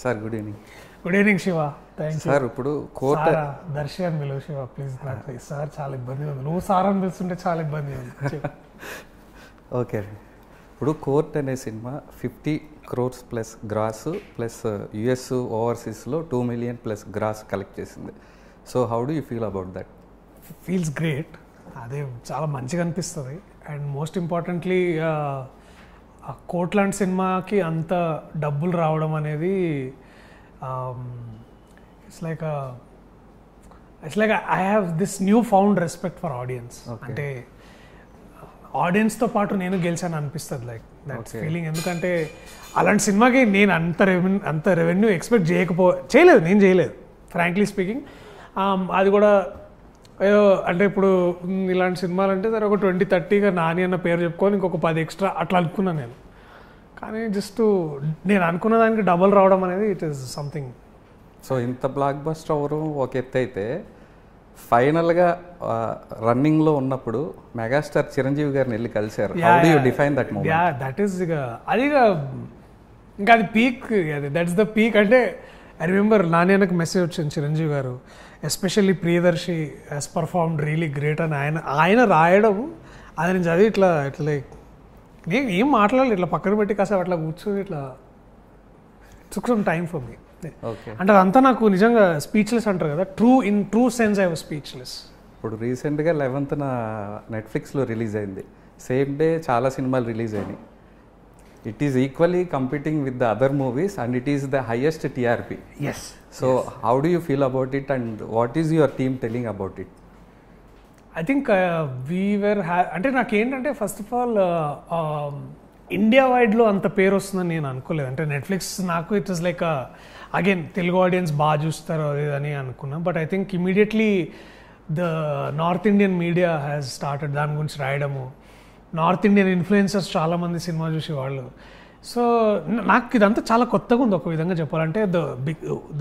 Sir good evening. Good evening Shiva. Thank you sir ఇప్పుడు court Darsi అని పిలువు శివ ప్లీజ్. నాకు సార్ చాలా ఇబ్బంది ఉంది, నువ్వు సార్ అని పిలుస్తుంటే చాలా ఇబ్బంది ఉంది. ఓకే అండి. ఇప్పుడు కోర్ట్ అనే cinema 50 crores plus gross plus US ఓవర్సీస్లో 2 million ప్లస్ గ్రాస్ కలెక్ట్ చేసింది. So how do you feel about that? Feels great, అదే చాలా మంచిగా అనిపిస్తుంది. అండ్ మోస్ట్ ఇంపార్టెంట్లీ కోర్ట్ లాంటి సినిమాకి అంత డబ్బులు రావడం అనేది it's like I have this new found respect for audience. అంటే ఆడియన్స్తో పాటు నేను గెలిచాను అనిపిస్తుంది, లైక్ దట్స్ ఫీలింగ్. ఎందుకంటే అలాంటి సినిమాకి నేను అంత రెవెన్యూ ఎక్స్పెక్ట్ చేయలేదు, నేను చేయలేదు ఫ్రాంక్లీ స్పీకింగ్. అది కూడా ఏదో అంటే ఇప్పుడు ఇలాంటి సినిమాలు అంటే సరే ఒక 20-30గా నాని అన్న పేరు చెప్పుకొని ఇంకొక 10 ఎక్స్ట్రా అట్లా అనుకున్నాను నేను. కానీ జస్ట్ నేను అనుకున్న దానికి డబల్ రావడం అనేది ఇట్ ఈస్ సంథింగ్. సో ఇంత బ్లాక్ బస్టర్ అవరు ఒక ఎత్తు అయితే, ఫైనల్గా రన్నింగ్లో ఉన్నప్పుడు మెగాస్టార్ చిరంజీవి గారిని వెళ్ళి కలిశారు. How do you define that moment? Yeah, that is అది ఇంకా అది పీక్, అది దట్స్ ద పీక్. అంటే ఐ రిమెంబర్ నాని అన్నకు మెసేజ్ వచ్చింది, Chiranjeevi garu especially Priyadarshi has performed really great అని ఆయన రాయడం. అది నేను చదివి ఇట్లా లైక్ నేను ఏం మాట్లాడాలి, ఇట్లా పక్కన పెట్టి కాసేపు అట్లా కూర్చొని ఇట్లా took some time for me. అంటే అదంతా నాకు నిజంగా స్పీచ్లెస్ అంటారు కదా, in true sense I was speechless. ఇప్పుడు రీసెంట్గా 11th నెట్ఫ్లిక్స్లో రిలీజ్ అయింది. సేమ్ డే చాలా సినిమాలు రిలీజ్ అయినాయి. It is equally competing with the other movies and it is the highest TRP. Yes. So how do you feel about it and what is your team telling about it? I think అంటే నాకేంటంటే first of all India వైడ్లో అంత పేరు వస్తుందని నేను అనుకోలేదు. అంటే Netflix నాకు it is like again Telugu audience బాగా చూస్తారు అది అని అనుకున్నా. But I think immediately the north Indian media has started దాని గురించి రాయడము. నార్త్ ఇండియన్ ఇన్ఫ్లుయెన్సర్స్ చాలామంది సినిమా చూసేవాళ్ళు. సో నాకు ఇదంతా చాలా కొత్తగా ఉంది ఒక విధంగా చెప్పాలంటే.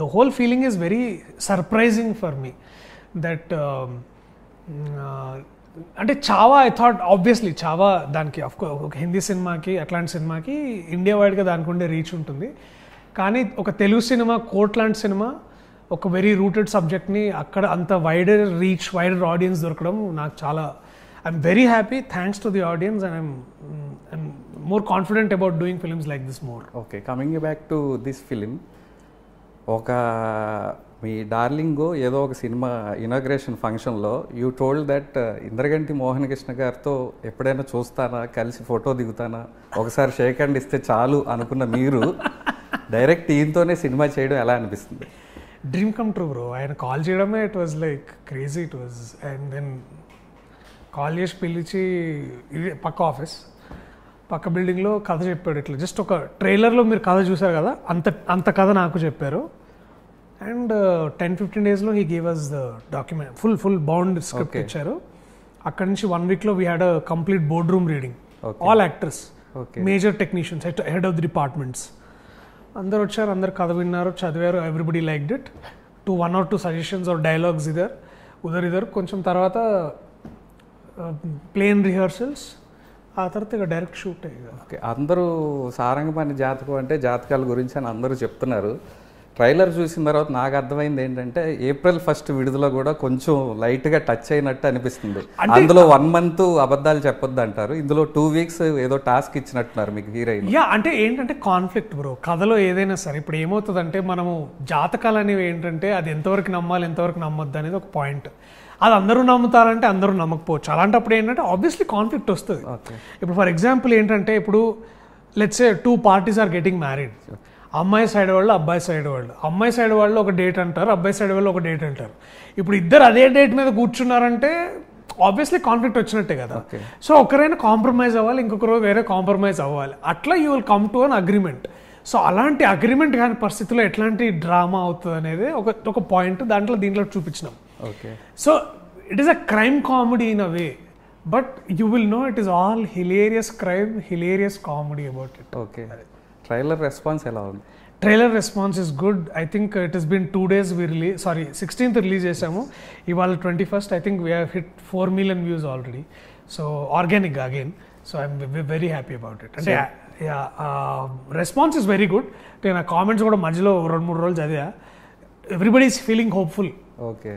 The whole feeling is very surprising for me that అంటే Chhaava I thought obviously Chhaava దానికి ఒక హిందీ సినిమాకి అట్లాంటి సినిమాకి ఇండియా వైడ్గా దానికి ఉండే రీచ్ ఉంటుంది. కానీ ఒక తెలుగు సినిమా కోర్ట్ లాంటి సినిమా ఒక వెరీ రూటెడ్ సబ్జెక్ట్ని అక్కడ అంత వైడర్ రీచ్ వైడర్ ఆడియన్స్ దొరకడం నాకు చాలా I'm very happy. Thanks to the audience and I'm more confident about doing films like this more. Okay, coming back to this film, ఒక మీ డార్లింగో ఏదో ఒక సినిమా ఇనాగ్రేషన్ ఫంక్షన్లో you told that Indraganti Mohan Krishna గారితో ఎప్పుడైనా చూస్తానా, కలిసి ఫోటో దిగుతానా, ఒకసారి షేక్ హ్యాండ్ ఇస్తే చాలు అనుకున్న మీరు డైరెక్ట్ ఈయనతోనే సినిమా చేయడం ఎలా అనిపిస్తుంది? Dream come true bro. ఆయన కాల్ చేయడమే it was like crazy. It was and then call చేసి పిలిచి ఇది పక్క ఆఫీస్ పక్క బిల్డింగ్లో కథ చెప్పాడు. ఇట్లా జస్ట్ ఒక ట్రైలర్లో మీరు కథ చూసారు కదా, అంత కథ నాకు చెప్పారు. అండ్ 10-15 daysలో he gave us the document, full bound script ఇచ్చారు. అక్కడి నుంచి 1 weekలో we had a complete board room reading. All actors, major technicians, head of the departments అందరు వచ్చారు. అందరు కథ విన్నారు, చదివారు. Everybody liked it. 1 or 2 suggestions or dialogues either కొంచెం తర్వాత ప్లేన్ రిహర్సల్స్, ఆ తర్వాత ఇక డైరెక్ట్ షూట్ అయ్యి. ఓకే, అందరూ సారంగపాణి జాతకం అంటే జాతకాల గురించి అని అందరూ చెప్తున్నారు. ట్రైలర్ చూసిన తర్వాత నాకు అర్థమైంది ఏంటంటే April 1st విడుదల కూడా కొంచెం లైట్గా టచ్ అయినట్టు అనిపిస్తుంది. అందులో 1 month అబద్ధాలు చెప్పొద్దు అంటారు, ఇందులో 2 weeks ఏదో టాస్క్ ఇచ్చినట్టున్నారు మీకు హీరోయిన్. యా, అంటే ఏంటంటే కాన్ఫ్లిక్ట్ బ్రో కథలో ఏదైనా సరే. ఇప్పుడు ఏమవుతుందంటే మనము జాతకాలు అనేవి ఏంటంటే అది ఎంతవరకు నమ్మాలి ఎంతవరకు నమ్మొద్దు అనేది ఒక పాయింట్. అది అందరూ నమ్ముతారంటే అందరూ నమ్మకపోవచ్చు. అలాంటప్పుడు ఏంటంటే ఆబ్వియస్లీ కాన్ఫ్లిక్ట్ వస్తుంది. ఇప్పుడు ఫర్ ఎగ్జాంపుల్ ఏంటంటే ఇప్పుడు let's say 2 parties are getting married. అమ్మాయి సైడ్ వాళ్ళు అబ్బాయి సైడ్ వాళ్ళు. అమ్మాయి సైడ్ వాళ్ళు ఒక డేట్ అంటారు, అబ్బాయి సైడ్ వాళ్ళు ఒక డేట్ అంటారు. ఇప్పుడు ఇద్దరు అదే డేట్ మీద కూర్చున్నారంటే ఆబ్వియస్లీ కాన్ఫ్లిక్ట్ వచ్చినట్టే కదా. సో ఒకరైనా కాంప్రమైజ్ అవ్వాలి, ఇంకొకరు వేరే కాంప్రమైజ్ అవ్వాలి. అట్లా you will come to an agreement. So అలాంటి అగ్రిమెంట్ కాని పరిస్థితుల్లో ఎట్లాంటి డ్రామా అవుతుంది అనేది ఒక పాయింట్ దీంట్లో చూపించినాం. So it is a crime comedy in a way, but you will know it is all hilarious crime, hilarious comedy about it. Okay, trailer response ఎలా ఉంది? Trailer response is good. I think it has been 2 days 16th release చేసాము. ఇవాళ 21st. I think we have hit 4 million views already. So organic again. So I'm very happy about it. అంటే response is very good. అంటే నా comments కూడా మధ్యలో 2-3 రోజులు చదివా. Everybody is feeling hopeful. Okay.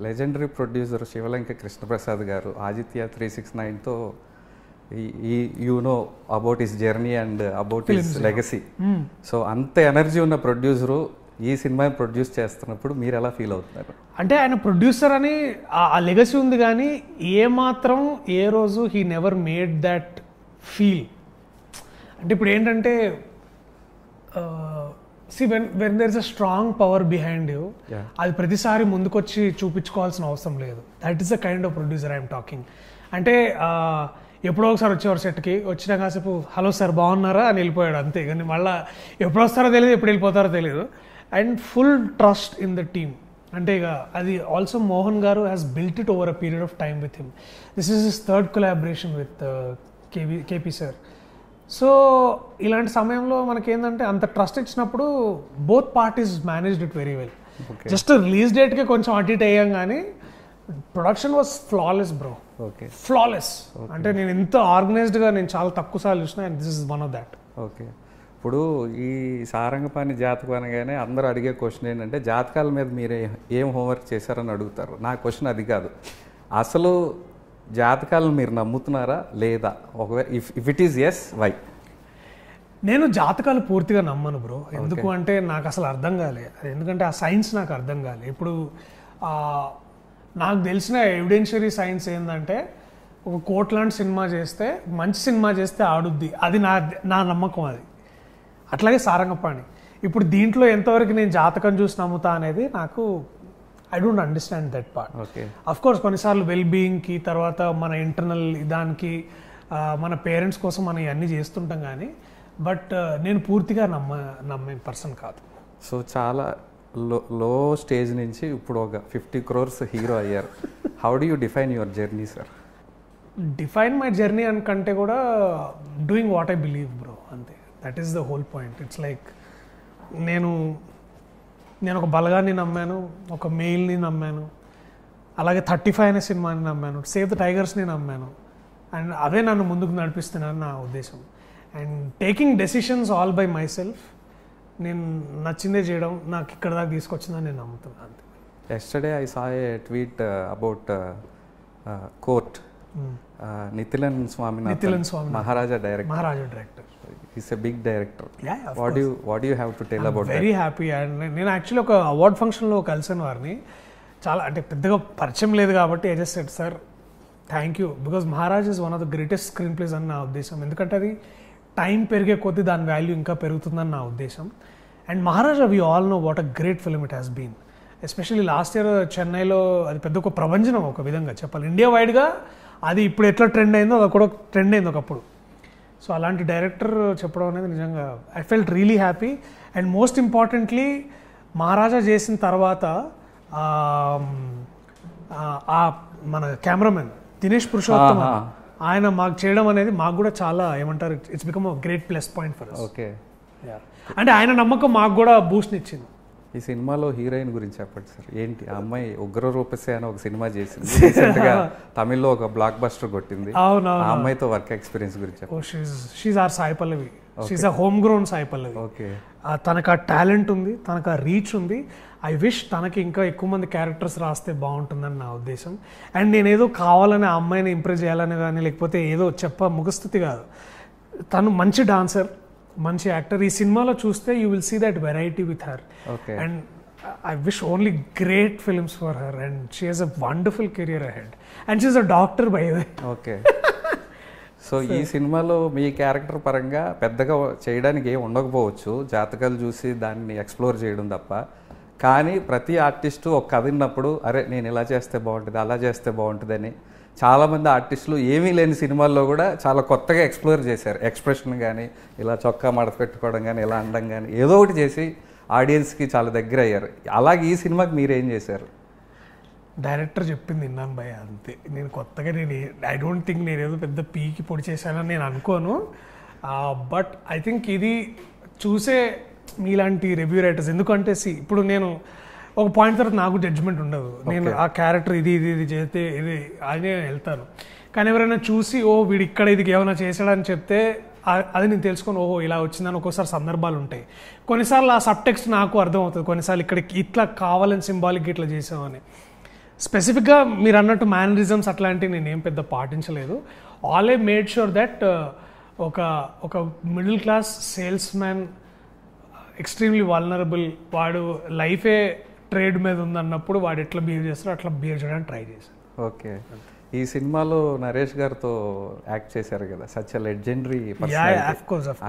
Legendary producer Sivalanka Krishnaprasad గారు ఆదిత్య 369తో you know about his journey and about his legacy. So అంత ఎనర్జీ ఉన్న ప్రొడ్యూసరు ఈ సినిమా ప్రొడ్యూస్ చేస్తున్నప్పుడు మీరు ఎలా ఫీల్ అవుతున్నారు? అంటే ఆయన ప్రొడ్యూసర్ అని ఆ లెగసీ ఉంది, కానీ ఏమాత్రం ఏ రోజు he never made that feel. అంటే ఇప్పుడు ఏంటంటే when there is a strong power behind you, అది ప్రతిసారి ముందుకొచ్చి చూపించుకోవాల్సిన అవసరం లేదు. That is the kind of producer I'm talking. అంటే ఎప్పుడో ఒకసారి వచ్చేవారు సెట్కి, వచ్చినా కాసేపు హలో సార్ బాగున్నారా అని వెళ్ళిపోయాడు అంతే. కానీ మళ్ళీ ఎప్పుడు వస్తారో తెలియదు, ఎప్పుడు వెళ్ళిపోతారో తెలియదు. And full trust in the team. అంటే ఇక అది ఆల్సో మోహన్ గారు has built it over a period of time with him. This is his third collaboration with KP sir. So ఇలాంటి సమయంలో మనకేంటంటే అంత ట్రస్ట్ ఇచ్చినప్పుడు both parties managed it very well. Just release డేట్కి కొంచెం అటు ఇటు అయ్యాం, కానీ production was flawless bro. Okay, flawless. అంటే నేను ఎంత ఆర్గనైజ్డ్గా నేను చాలా తక్కువ సార్లు చూసిన, and this is one of that. Okay. ఇప్పుడు ఈ సారంగపాణి జాతకం అనగానే అందరూ అడిగే క్వశ్చన్ ఏంటంటే జాతకాల మీద మీరు ఏం హోంవర్క్ చేశారని అడుగుతారు. నా క్వశ్చన్ అది కాదు. అసలు జాతకాలను మీరు నమ్ముతున్నారా లేదా? ఒకవేళ if it is yes, why? నేను జాతకాలు పూర్తిగా నమ్మను బ్రో. ఎందుకు అంటే నాకు అసలు అర్థం కాలే. ఎందుకంటే ఆ సైన్స్ నాకు అర్థం కాలే. ఇప్పుడు నాకు తెలిసిన ఎవిడెన్షియరీ సైన్స్ ఏంటంటే ఒక కోట్ లాంటి సినిమా చేస్తే, మంచి సినిమా చేస్తే ఆడుద్ది. అది నా నమ్మకం. అది అట్లాగే సారంగపాణి. ఇప్పుడు దీంట్లో ఎంతవరకు నేను జాతకం చూసి నమ్ముతా అనేది నాకు I don't understand that part. Of course కొన్నిసార్లు వెల్ బీయింగ్కి, తర్వాత మన ఇంటర్నల్ దానికి, మన పేరెంట్స్ కోసం మనం ఇవన్నీ చేస్తుంటాం, కానీ బట్ నేను పూర్తిగా నమ్మే పర్సన్ కాదు. సో చాలా లో స్టేజ్ నుంచి ఇప్పుడు ఒక 50 crores హీరో అయ్యారు. How do you define your journey sir? Define my journey అనుకంటే కూడా doing what I believe bro, అంతే. That is the whole point. It's like నేను ఒక బలగాన్ని నమ్మాను, ఒక మెయిల్ని నమ్మాను, అలాగే 35 అనే సినిమాని నమ్మాను, సేవ్ ద టైగర్స్ని నమ్మాను. అండ్ అవే నన్ను ముందుకు నడిపిస్తున్నాను నా ఉద్దేశం. And taking decisions all by my self. నేను నచ్చిందే చేయడం నాకు ఇక్కడ దాకా తీసుకొచ్చిందని నేను నమ్ముతున్నాను, అంతే. Yesterday I saw a tweet about court. Nithilan Swaminathan, Maharaja director. He's a big director. Yeah, what do you have to tell about that? Very happy. And నేను యాక్చువల్లీ ఒక అవార్డ్ ఫంక్షన్లో కలిసాను వారిని. చాలా అంటే పెద్దగా పరిచయం లేదు కాబట్టి I just said sir thank you, because Maharaj is one of the greatest screen place అని నా ఉద్దేశం. ఎందుకంటే అది టైం పెరిగే కొద్దీ దాని వాల్యూ ఇంకా పెరుగుతుందని నా ఉద్దేశం. And Maharaja we all know what a great film it has been. Especially last year చెన్నైలో అది పెద్ద ఒక ప్రభంజనం ఒక విధంగా చెప్పాలి. ఇండియా వైడ్గా అది ఇప్పుడు ఎట్లా ట్రెండ్ అయిందో అది కూడా ట్రెండ్ అయింది ఒకప్పుడు. సో అలాంటి డైరెక్టర్ చెప్పడం అనేది నిజంగా I felt really happy. And most importantly Maharaja చేసిన తర్వాత మన కెమెరామెన్ దినేష్ పురుషోత్తమ ఆయన మాకు చేయడం అనేది మాకు కూడా చాలా ఏమంటారు, it's become a great plus point for us. Okay. అంటే ఆయన నమ్మకం మాకు కూడా బూస్ట్ ఇచ్చింది. ఈ సినిమాలో హీరోయిన్ గురించి చెప్పండి సార్. ఏంటి ఆ అమ్మాయి ఉగ్ర రూపసే అని ఒక సినిమా చేసింది, రీసెంట్గా తమిళ్లో ఒక బ్లాక్ బస్టర్ కొట్టింది. ఆ అమ్మాయితో వర్క్ ఎక్స్పీరియన్స్ గురించి చెప్పండి. She's are Sai Pallavi. She's a home grown Sai Pallavi. Okay. తనకు ఆ టాలెంట్ ఉంది, తనకు ఆ రీచ్ ఉంది. ఐ విష్ తనకి ఇంకా ఎక్కువ మంది క్యారెక్టర్స్ రాస్తే బాగుంటుందని నా ఉద్దేశం. అండ్ నేనేదో కావాలని ఆ అమ్మాయిని ఇంప్రెస్ చేయాలని కానీ లేకపోతే ఏదో ముఖస్థుతి కాదు. తను మంచి డాన్సర్, మంచి యాక్టర్. ఈ సినిమాలో చూస్తే you will see that variety with her. And I wish only great films for her. And she has a wonderful career ahead. And she is a doctor by the way. Okay. So ఈ సినిమాలో మీ character పరంగా పెద్దగా చేయడానికి ఏం ఉండకపోవచ్చు, జాతకాలు చూసి దాన్ని ఎక్స్ప్లోర్ చేయడం తప్ప. కానీ ప్రతి ఆర్టిస్టు ఒక కథ విన్నప్పుడు అరే నేను ఇలా చేస్తే బాగుంటుంది, అలా చేస్తే బాగుంటుందని చాలామంది ఆర్టిస్టులు ఏమీ లేని సినిమాల్లో కూడా చాలా కొత్తగా ఎక్స్ప్లోర్ చేశారు. ఎక్స్ప్రెషన్ కానీ, ఇలా చొక్కా మడత పెట్టుకోవడం కానీ, ఇలా అనడం కానీ ఏదో ఒకటి చేసి ఆడియన్స్కి చాలా దగ్గర అయ్యారు. అలాగే ఈ సినిమాకి మీరేం చేశారు? డైరెక్టర్ చెప్పింది విన్నాను భయ, అంతే. నేను కొత్తగా ఐ డోంట్ థింక్ నేను ఏదో పెద్ద పీకి పొడి చేశానని నేను అనుకోను. బట్ ఐ థింక్ ఇది చూసే మీలాంటి రివ్యూ రైటర్స్, ఎందుకంటే ఇప్పుడు నేను ఒక పాయింట్ తర్వాత నాకు జడ్జ్మెంట్ ఉండదు. నేను ఆ క్యారెక్టర్ ఇది చేస్తే ఇది అదే వెళ్తాను. కానీ ఎవరైనా చూసి ఓ వీడు ఇక్కడ ఇది ఏమైనా చేశాడని చెప్తే అది నేను తెలుసుకొని ఓహో ఇలా వచ్చిందని ఒక్కోసారి సందర్భాలు ఉంటాయి. కొన్నిసార్లు ఆ సబ్ టెక్స్ట్ నాకు అర్థం అవుతుంది, కొన్నిసార్లు ఇక్కడ ఇట్లా కావాలని సింబాలిక్ ఇట్లా చేసామని. స్పెసిఫిక్గా మీరు అన్నట్టు మేనరిజమ్స్ అట్లాంటివి నేనేం పెద్ద పాటించలేదు. All I made sure that ఒక middle class salesman extremely vulnerable, వాడు లైఫే ట్రేడ్ మీద ఉందన్నప్పుడు వాడు ఎట్లా బిహేవ్ చేస్తారో అట్లా బిహేవ్ చేయడానికి ట్రై చేశాను. ఓకే, ఈ సినిమాలో నరేష్ గారితో యాక్ట్ చేశారు కదా, సచ్ లెజెండరీ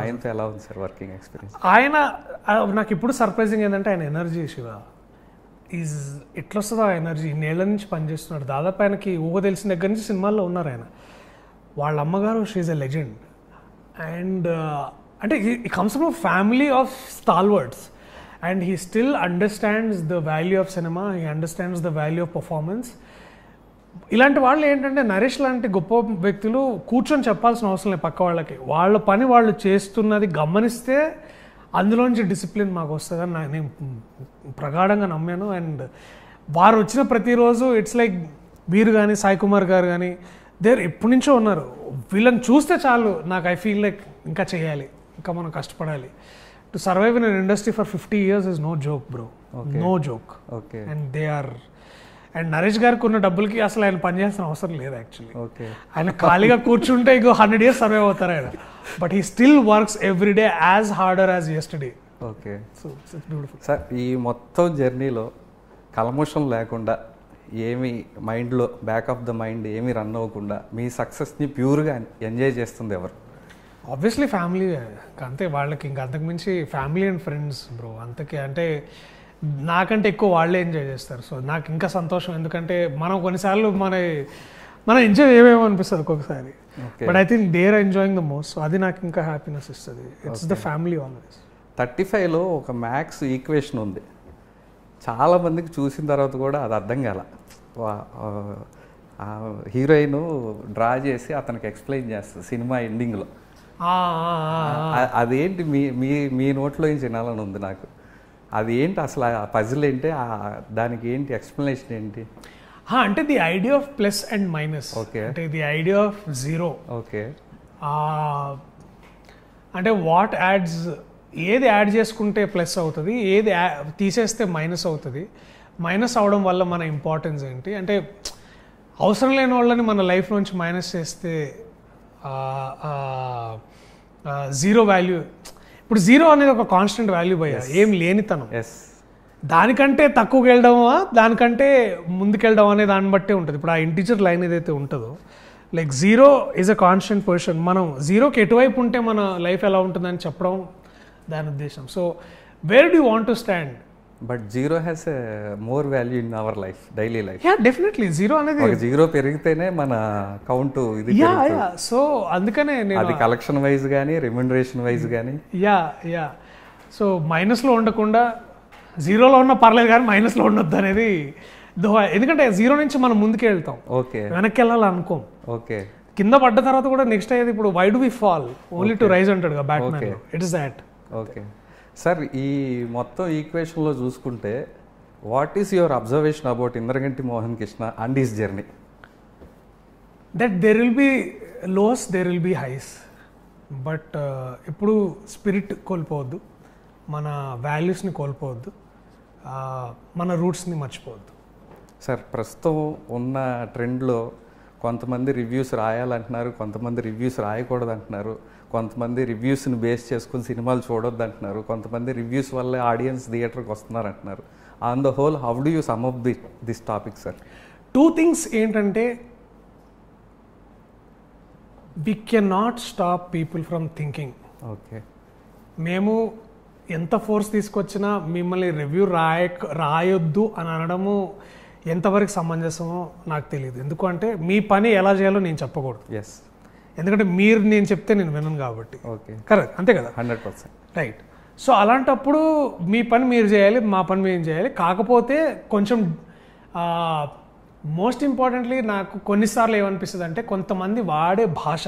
ఆయనతో ఎలా ఉంది సార్ వర్కింగ్ ఎక్స్పీరియన్స్? ఆయన నాకు ఇప్పుడు సర్ప్రైజింగ్ ఏంటంటే ఆయన ఎనర్జీ శివ ఈజ్ ఎట్లా వస్తుందో ఆ ఎనర్జీ. నేళ్ల నుంచి పనిచేస్తున్నాడు, దాదాపు ఆయనకి ఊహ తెలిసిన దగ్గర నుంచి సినిమాల్లో ఉన్నారు ఆయన. వాళ్ళ అమ్మగారు షీఈ్ ఎ లెజెండ్. అండ్ అంటే he comes from family of stalwarts and he still understands the value of cinema, he understands the value of performance. ఇలాంటి వాళ్ళు ఏంటంటే నరేష్ లాంటి గొప్ప వ్యక్తులు కూర్చొని చెప్పాల్సిన అవసరం లేదు పక్క వాళ్ళకి. వాళ్ళ పని వాళ్ళు చేస్తున్నది గమనిస్తే అందులోంచి డిసిప్లిన్ మాకు వస్తుందని నేను ప్రగాఢంగా నమ్మాను. అండ్ వారు వచ్చిన ప్రతిరోజు ఇట్స్ లైక్ వీరు కానీ సాయి కుమార్ గారు కానీ దేర్ ఎప్పటి నుంచో ఉన్నారు. వీళ్ళని చూస్తే చాలు నాకు ఐ ఫీల్ లైక్ ఇంకా చేయాలి, ఇంకా మనం కష్టపడాలి. To survive in an industry for 50 years is no joke bro, no joke. And they are and Naresh గారికి ఉన్న డబ్బులకి అసలు ఆయన పనిచేయాల్సిన అవసరం లేదు యాక్చువల్లీ. ఆయన ఖాళీగా కూర్చుంటే ఇంకో 100 years సర్వైవ్ అవుతారు ఆయన. But he still works every day as harder as yesterday. Okay, so it's beautiful. Sir ఈ మొత్తం జర్నీలో కల్మషం లేకుండా ఏమి మైండ్లో బ్యాక్ ఆఫ్ ద మైండ్ ఏమి రన్ అవ్వకుండా మీ సక్సెస్ని ప్యూర్గా ఎంజాయ్ చేస్తుంది ఎవరు? Obviously family. అంతే, వాళ్ళకి ఇంకా అంతకుమించి ఫ్యామిలీ అండ్ ఫ్రెండ్స్ బ్రో. అంతకే అంటే నాకంటే ఎక్కువ వాళ్ళే ఎంజాయ్ చేస్తారు. సో నాకు ఇంకా సంతోషం, ఎందుకంటే మనం కొన్నిసార్లు మనం ఎంజాయ్ చేయమేమో అనిపిస్తుంది ఒక్కొక్కసారి. But I think they are enjoying the most. So అది నాకు ఇంకా హ్యాపీనెస్ ఇస్తుంది. It's the family always. 35లో ఒక మ్యాథ్స్ ఈక్వేషన్ ఉంది, చాలామందికి చూసిన తర్వాత కూడా అది అర్థం కాల. హీరోయిన్ డ్రా చేసి అతనికి ఎక్స్ప్లెయిన్ చేస్తుంది సినిమా ఎండింగ్లో. అదేంటి మీ నోట్లో నుంచి వినాలని ఉంది నాకు. అది ఏంటి అసలు, ఆ పజిల్ ఏంటి, దానికి ఏంటి ఎక్స్ప్లెనేషన్ ఏంటి? అంటే the idea of plus and minus. Okay, అంటే the idea of zero. Okay, అంటే వాట్ యాడ్స్, ఏది యాడ్ చేసుకుంటే ప్లస్ అవుతుంది, ఏది తీసేస్తే మైనస్ అవుతుంది. మైనస్ అవడం వల్ల మన ఇంపార్టెన్స్ ఏంటి, అంటే అవసరం లేని వాళ్ళని మన లైఫ్ నుంచి మైనస్ చేస్తే జీరో వాల్యూ. ఇప్పుడు జీరో అనేది ఒక కాన్స్టెంట్ వాల్యూ భయ్య, ఏం లేనితనం. దానికంటే తక్కువకి వెళ్ళడమా దానికంటే ముందుకెళ్ళడం అనే దాన్ని బట్టే ఉంటుంది. ఇప్పుడు ఆ ఇంటిజర్ లైన్ ఏదైతే ఉంటుందో, like zero is a constant position. మనం జీరోకి ఎటువైపు ఉంటే మన లైఫ్ ఎలా ఉంటుందని చెప్పడం దాని ఉద్దేశం. So where do want to stand? But zero has more value in our life, daily life. Yeah, definitely. Zero అనేది జీరో పెరిగితేనే మన కౌంట్ ఇది. సో అందుకనే అది కలెక్షన్ వైజ్ కానీ రెమ్యునరేషన్ వైజ్ కానీ. యా సో మైనస్లో ఉండకుండా జీరోలో ఉన్న పర్లేదు కానీ మైనస్లో ఉండొద్దు అనేది. ఎందుకంటే జీరో నుంచి మనం ముందుకు వెళ్తాం, వెనక్కి వెళ్ళాలి అనుకోం. ఓకే, కింద పడ్డ తర్వాత కూడా నెక్స్ట్ అయ్యేది ఇప్పుడు why do we fall only to rise అంటాడు కదా Batman. It is that. Okay sir, ఈ మొత్తం ఈక్వేషన్లో చూసుకుంటే what is your observation about Indraganti Mohan Krishna and his journey? That there will be lows, there will be highs. But ఎప్పుడు spirit కోల్పోవద్దు, మన వాల్యూస్ని కోల్పోవద్దు, మన రూట్స్ని మర్చిపోవద్దు. సార్, ప్రస్తుతం ఉన్న ట్రెండ్లో కొంతమంది రివ్యూస్ రాయాలంటున్నారు, కొంతమంది రివ్యూస్ రాయకూడదు అంటున్నారు, కొంతమంది రివ్యూస్ని బేస్ చేసుకుని సినిమాలు చూడొద్దు అంటున్నారు, కొంతమంది రివ్యూస్ వల్లే ఆడియన్స్ థియేటర్కి వస్తున్నారు అంటున్నారు. On the whole how do you sum up this topic sir? 2 things ఏంటంటే, we can not stop people from thinking. Okay, మేము ఎంత ఫోర్స్ తీసుకొచ్చినా మిమ్మల్ని రివ్యూ రాయొద్దు అని అనడము ఎంతవరకు సమంజసమో నాకు తెలియదు. ఎందుకంటే మీ పని ఎలా చేయాలో నేను చెప్పకూడదు. ఎందుకంటే నేను చెప్తే నేను వినను కాబట్టి. ఓకే, కరెక్ట్, అంతే కదా? 100% రైట్. సో అలాంటప్పుడు మీ పని మీరు చేయాలి, మా పని మేము చేయాలి. కాకపోతే కొంచెం మోస్ట్ ఇంపార్టెంట్లీ నాకు కొన్నిసార్లు ఏమనిపిస్తుంది అంటే, కొంతమంది వాడే భాష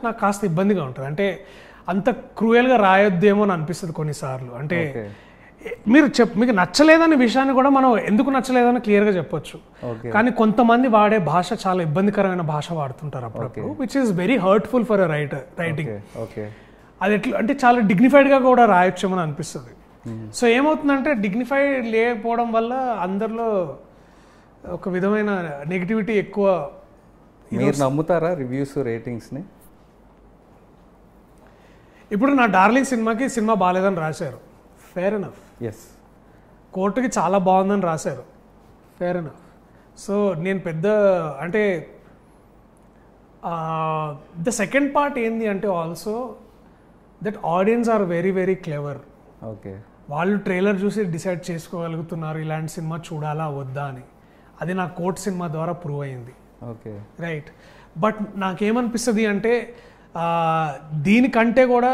నాకు కాస్త ఇబ్బందిగా ఉంటుంది. అంటే అంత క్రూయల్గా రాయొద్దేమో అని అనిపిస్తుంది కొన్నిసార్లు. అంటే మీకు నచ్చలేదనే విషయాన్ని కూడా మనం ఎందుకు నచ్చలేదని క్లియర్గా చెప్పొచ్చు. కానీ కొంతమంది వాడే భాష చాలా ఇబ్బందికరమైన భాష వాడుతుంటారు అప్పుడప్పుడు, which is very hurtful for writing. అది ఎట్లా అంటే చాలా డిగ్నిఫైడ్గా కూడా రాయొచ్చేమని అనిపిస్తుంది. సో ఏమవుతుందంటే డిగ్నిఫైడ్ లేకపోవడం వల్ల అందరిలో ఒక విధమైన నెగిటివిటీ ఎక్కువ. మీరు నమ్ముతారా రివ్యూస్ రేటింగ్స్ని? ఇప్పుడు నా డార్లింగ్ సినిమాకి సినిమా బాగాలేదని రాశారు, ఫేర్ ఎనఫ్. ఎస్. కోర్టుకి చాలా బాగుందని రాశారు, ఫేర్ ఎనఫ్. సో నేను పెద్ద అంటే ద సెకండ్ పార్ట్ ఏంది అంటే also that audience are very very clever. Okay. వాళ్ళు ట్రైలర్ చూసి డిసైడ్ చేసుకోగలుగుతున్నారు ఇలాంటి సినిమా చూడాలా వద్దా అని. అది నా కోర్ట్ సినిమా ద్వారా ప్రూవ్ అయింది. ఓకే. రైట్. బట్ నాకేమనిపిస్తుంది అంటే దీనికంటే కూడా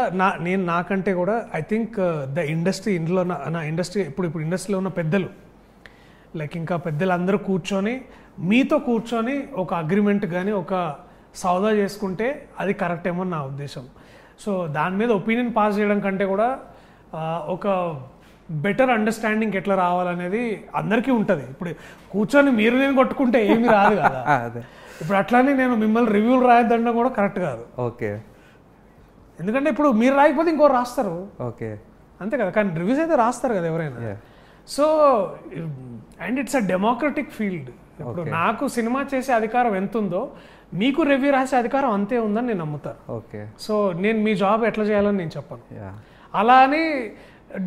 నాకంటే కూడా ఐ థింక్ ద ఇండస్ట్రీ, ఇందులో నా ఇండస్ట్రీ ఇప్పుడు ఇండస్ట్రీలో ఉన్న పెద్దలు లైక్ ఇంకా పెద్దలందరూ కూర్చొని మీతో కూర్చొని ఒక అగ్రిమెంట్ కానీ ఒక సౌదా చేసుకుంటే అది కరెక్ట్ ఏమో నా ఉద్దేశం. సో దాని మీద ఒపీనియన్ పాస్ చేయడం కంటే కూడా ఒక బెటర్ అండర్స్టాండింగ్ ఎట్లా రావాలనేది అందరికీ ఉంటుంది. ఇప్పుడు కూర్చొని మీరు నేను కొట్టుకుంటే ఏమీ రాదు కదా. ఇప్పుడు అట్లానే నేను మిమ్మల్ని రివ్యూలు రాయొద్దనడం కూడా కరెక్ట్ కాదు. ఓకే. ఎందుకంటే ఇప్పుడు మీరు రాయకపోతే ఇంకో రాస్తారు. ఓకే. అంతే కదా. కానీ రివ్యూస్ అయితే రాస్తారు కదా ఎవరైనా. So and it's a democratic field. ఇప్పుడు నాకు సినిమా చేసే అధికారం ఎంత ఉందో మీకు రివ్యూ రాసే అధికారం అంతే ఉందని నేను నమ్ముతాను. ఓకే. సో నేను మీ జాబ్ ఎట్లా చేయాలని నేను చెప్పను. అలా అని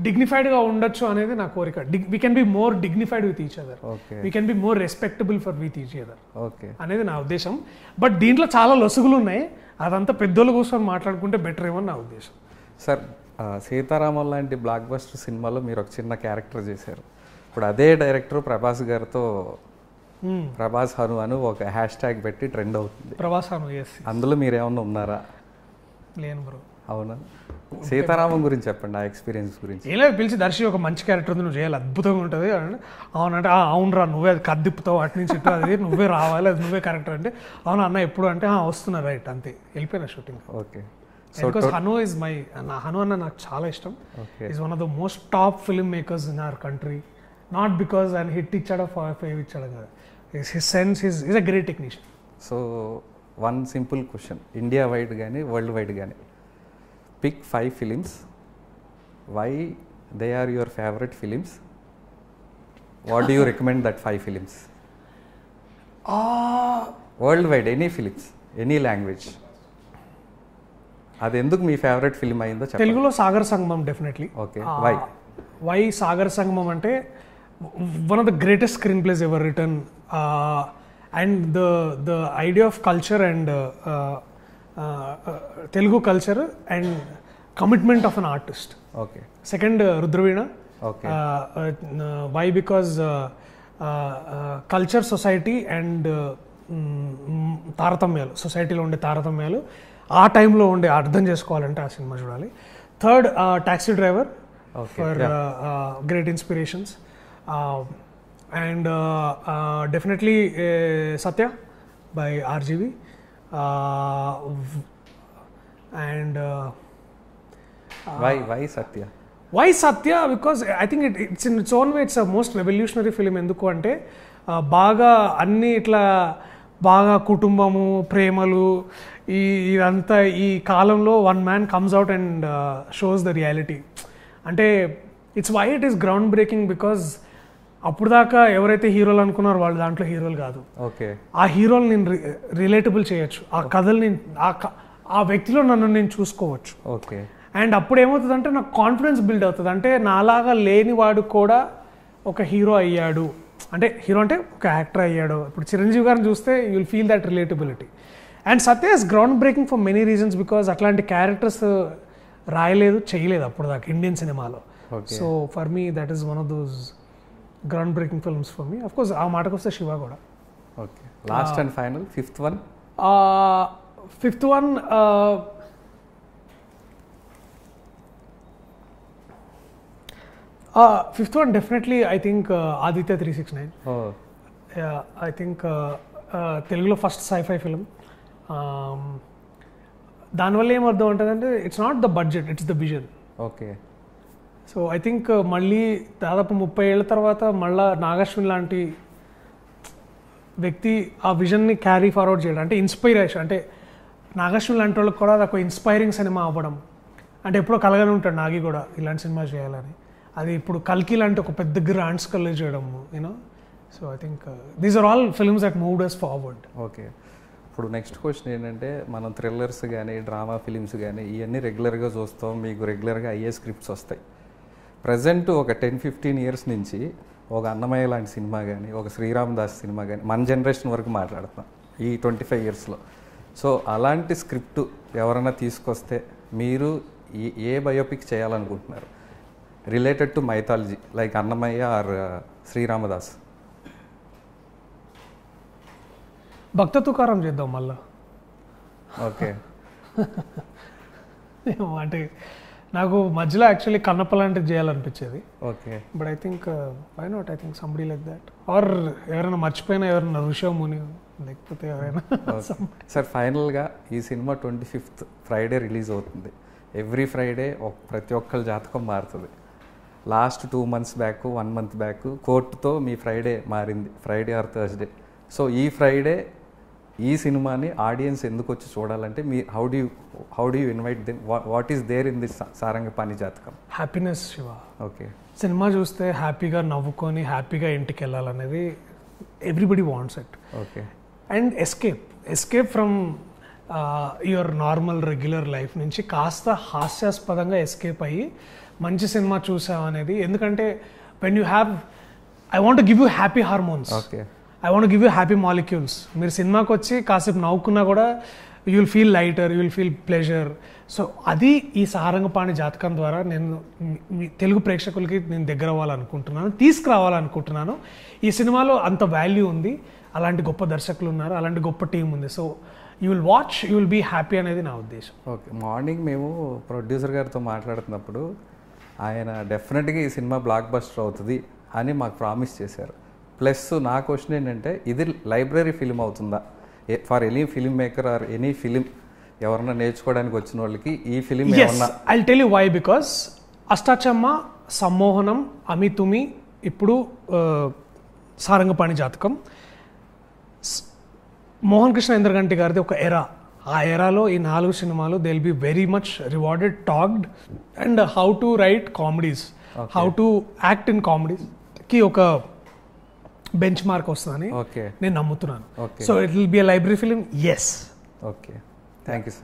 డిగ్నిఫైడ్గా ఉండొచ్చు అనేది నా కోరిక. We can be more dignified with each other, we can be more respectable for with each other అనేది నా ఉద్దేశం. బట్ దీంట్లో చాలా లొసుగులు ఉన్నాయి, అదంతా పెద్దోళ్ళ కూర్చొని మాట్లాడుకుంటే బెటర్ ఏమో నా ఉద్దేశం. సార్, సీతారామం లాంటి బ్లాక్ బస్టర్ సినిమాలో మీరు ఒక చిన్న క్యారెక్టర్ చేశారు. ఇప్పుడు అదే డైరెక్టర్ ప్రభాస్ గారితో ప్రభాస్ హను అని ఒక హ్యాష్ ట్యాగ్ పెట్టి ట్రెండ్ అవుతుంది. ప్రభాస్ హను, అందులో మీరు ఏమన్నా ఉన్నారా? లేను బ్రో. అవునా? సీతారామం గురించి చెప్పండి, ఆ ఎక్స్పీరియన్స్ గురించి. ఏం లేదు, పిలిచి దర్శి ఒక మంచి క్యారెక్టర్ ఉంది, నువ్వు చేయాలి, అద్భుతంగా ఉంటుంది. అవునంటే అవునరా, నువ్వే అది కద్దిప్పుతావు అటు నుంచి ఇటు, అది నువ్వే రావాలి, అది నువ్వే క్యారెక్టర్ అంటే అవును అన్న ఎప్పుడు అంటే వస్తున్నా రైట్ అంతే, వెళ్ళిపోయినా shooting. Okay. Because Hanu is my, Hanu అన్న నాకు చాలా ఇష్టం. Is one of the most top film makers in our country. Not because ఆయన హిట్ ఇచ్చాడో ఫేవ్ ఇచ్చాడు కదా, his sense is a great technician. So one simple question, India wide కానీ world wide కానీ, pick 5 films, why they are your favorite films, what do you recommend that 5 films? Worldwide, any films, any language. అది ఎందుకు మీ favourite film అయిందో చెప్పండి. తెలుగులో సాగర్ సంగమం definitely. Okay. Why Sagar Sangamam అంటే one of the greatest screenplays ever written, and the idea of culture and Telugu culture and commitment of an artist. Okay. Second Rudraveena. Okay. Why because culture, society and తారతమ్యాలు, సొసైటీలో ఉండే తారతమ్యాలు ఆ టైంలో ఉండే అర్థం చేసుకోవాలంటే ఆ సినిమా చూడాలి. Third taxi driver for great inspirations, and definitely Satya by RGV. And why Satya? Why Satya? Because I think it's in its own way it's a most revolutionary film. ఎందుకు అంటే బాగా అన్ని ఇట్లా బాగా కుటుంబము, ప్రేమలు, ఇదంతా ఈ కాలంలో one man comes out and shows the reality. అంటే it's why it is groundbreaking because అప్పుడు దాకా ఎవరైతే హీరోలు అనుకున్నారో వాళ్ళు దాంట్లో హీరోలు కాదు. ఓకే. ఆ హీరోలు నేను రిలేటబుల్ చేయొచ్చు, ఆ కథలు నేను ఆ వ్యక్తిలో నన్ను నేను చూసుకోవచ్చు. ఓకే. అండ్ అప్పుడు ఏమవుతుందంటే నాకు కాన్ఫిడెన్స్ బిల్డ్ అవుతుంది. అంటే నాలాగా లేనివాడు కూడా ఒక హీరో అయ్యాడు, అంటే హీరో అంటే ఒక యాక్టర్ అయ్యాడు. ఇప్పుడు చిరంజీవి గారిని చూస్తే you will feel that relatability. And Satya is ground breaking for many reasons because అట్లాంటి క్యారెక్టర్స్ రాయలేదు, చేయలేదు అప్పుడు దాకా ఇండియన్ సినిమాలో. So for me that is one of those ground breaking films for me. Of course ఆ మాటకు వస్తే శివ కూడా. Okay. Last and final fifth one. Fifth one definitely I think Aditya 369. I think తెలుగులో ఫస్ట్ సైఫై ఫిల్మ్. దానివల్ల ఏమర్థం ఉంటుందంటే it's not the budget, it's the vision. Okay. So I think మళ్ళీ దాదాపు 30 ఏళ్ళ తర్వాత మళ్ళీ నాగశ్విన్ లాంటి వ్యక్తి ఆ విజన్ని క్యారీ ఫార్వర్డ్ చేయడం, అంటే ఇన్స్పైరేషన్, అంటే నాగశ్విన్ లాంటి వాళ్ళకి కూడా అది ఒక ఇన్స్పైరింగ్ సినిమా అవ్వడం, అంటే ఎప్పుడో కలగానే ఉంటాడు నాగి కూడా ఇలాంటి సినిమా చేయాలని, అది ఇప్పుడు కల్కి లాంటి ఒక పెద్ద గ్రాండ్ స్కల్ చేయడము, you know. So I think these are all films that moved us forward. Okay, ఇప్పుడు నెక్స్ట్ క్వశ్చన్ ఏంటంటే, మనం థ్రిల్లర్స్ కానీ డ్రామా ఫిలిమ్స్ కానీ ఇవన్నీ రెగ్యులర్గా చూస్తాం, మీకు రెగ్యులర్గా అయ్యే స్క్రిప్ట్స్ వస్తాయి. ప్రజెంట్ ఒక 10-15 ఇయర్స్ నుంచి ఒక అన్నమయ్య లాంటి సినిమా కానీ, ఒక శ్రీరామదాస్ సినిమా కానీ, మన జనరేషన్ వరకు మాట్లాడుతున్నాం ఈ 25 ఇయర్స్లో. సో అలాంటి స్క్రిప్ట్ ఎవరైనా తీసుకొస్తే మీరు ఏ బయోపిక్ చేయాలనుకుంటున్నారు related to mythology, like Annamayya or Sri Ramadas? Bhakta Tukaram చేద్దాం మళ్ళా. ఓకే, అంటే నాకు మధ్యలో యాక్చువల్లీ కన్నప్ప లాంటిది చేయాలనిపించేది. ఓకే, but I think why not, I think somebody like that, or ఎవరైనా మర్చిపోయినా, ఎవరైనా ఋషముని, లేకపోతే ఎవరైనా. సార్ ఫైనల్గా ఈ సినిమా 25th ఫ్రైడే రిలీజ్ అవుతుంది. ఎవ్రీ ఫ్రైడే ప్రతి ఒక్కరి జాతకం మారుతుంది. Last 2 months back, 1 month back కోర్టుతో మీ ఫ్రైడే మారింది, ఫ్రైడే ఆర్ థర్స్డే. సో ఈ ఫ్రైడే ఈ సినిమాని ఆడియన్స్ ఎందుకు వచ్చి చూడాలంటే మీ how do you invite them, what is there in this Sarangapani Jathakam? Happiness Shiva. Okay, cinema చూస్తే హ్యాపీగా నవ్వుకొని హ్యాపీగా ఇంటికి వెళ్ళాలనేది everybody wants it. Okay, and escape from your normal regular life నుంచి కాస్త హాస్యాస్పదంగా ఎస్కేప్ అయ్యి మంచి సినిమా చూసామనేది. ఎందుకంటే when you have, I want give you happy hormones, okay, I want give you happy molecules. మీరు సినిమాకి వచ్చి కాసేపు నవ్వుకున్నా కూడా you will feel lighter, you will feel pleasure. So అది ఈ సారంగపాణి జాతకం ద్వారా నేను మీ తెలుగు ప్రేక్షకులకి నేను దగ్గర అవ్వాలనుకుంటున్నాను, తీసుకురావాలనుకుంటున్నాను. ఈ సినిమాలో అంత వాల్యూ ఉంది, అలాంటి గొప్ప దర్శకులు ఉన్నారు, అలాంటి గొప్ప టీం ఉంది. So you will watch, you will be happy అనేది నా ఉద్దేశం. ఓకే, మార్నింగ్ మేము ప్రొడ్యూసర్ గారితో మాట్లాడుతున్నప్పుడు ఆయన డెఫినెట్గా ఈ సినిమా బ్లాక్ బస్టర్ అవుతుంది అని మాకు ప్రామిస్ చేశారు. ప్లస్ నా క్వశ్చన్ ఏంటంటే, ఇది లైబ్రరీ ఫిలిం అవుతుందా for any film maker or any film ఎవరన్నా నేర్చుకోవడానికి వచ్చిన వాళ్ళకి ఈ ఫిలిం ఏమన్నా? I tell you why, because Ashta Chamma, Sammohanam, Ami Tumi, ఇప్పుడు సారంగపాణి జాతకం, మోహన్ కృష్ణ ఇంద్రగంటి గారిది ఒక ఎరా. ఆ ఎరాలో ఈ 4 సినిమాలు they will be very much rewarded, talked. And how to write comedies, how to act in కామెడీస్కి ఒక బెంచ్ మార్క్ వస్తుందని నేను నమ్ముతున్నాను. So it will be a library film. Yes. Okay, thank you sir.